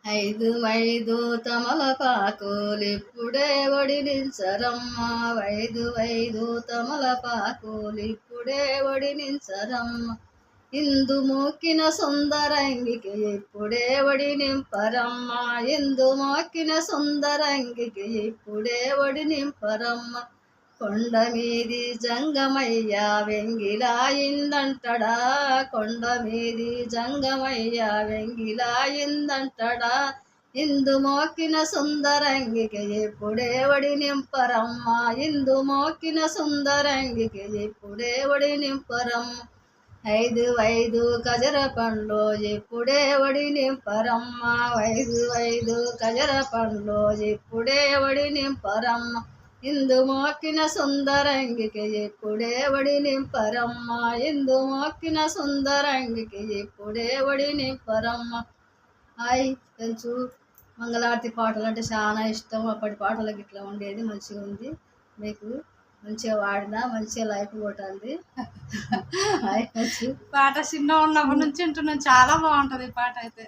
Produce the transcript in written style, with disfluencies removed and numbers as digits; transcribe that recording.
ఐదు తమలపాకులిప్పుడే ఒడినించరమ్మ, ఐదు తమలపాకులిప్పుడే ఒడినించరమ్మ. ఇందు మోకిన సుందరంగికి ఇప్పుడే ఒడి నింపరమ్మ, ఇందు మోకిన సుందరంగికి ఇప్పుడే ఒడి నింపరమ్మ. కొండ మీది జంగమయ్య వెంగిలాయిందంటడా, కొండ మీది జంగమయ్య వెంగిలాయిందంటడా. ఇందు మోకిన సుందరంగికి ఇప్పుడే ఒడి నింపరమ్మ, ఇందు మోకిన సుందరంగికి ఇప్పుడే ఒడి నింపరమ్మ. ఐదు గజర పండ్లు ఇప్పుడే ఒడి నింపరమ్మ, ఐదు గజర పండ్లు ఇప్పుడే ఒడి నింపరమ్మ. ఇందు మోకిన సుందరంగికి ఇప్పుడే ఒడి నింపరమ్మ, ఇందు మోకిన సుందరంగికి ఇప్పుడే ఒడి నింపరమ్మ. కొంచెం మంగళారతి పాటలు అంటే చాలా ఇష్టం. అప్పటి పాటలకు ఇట్లా ఉండేది, మంచిగా ఉంది. మీకు మంచిగా వాడినా మంచిగా లైఫ్ కొట్టాలి. పాట చిన్న ఉన్నప్పటి నుంచి వింటున్నాను, చాలా బాగుంటుంది పాట అయితే.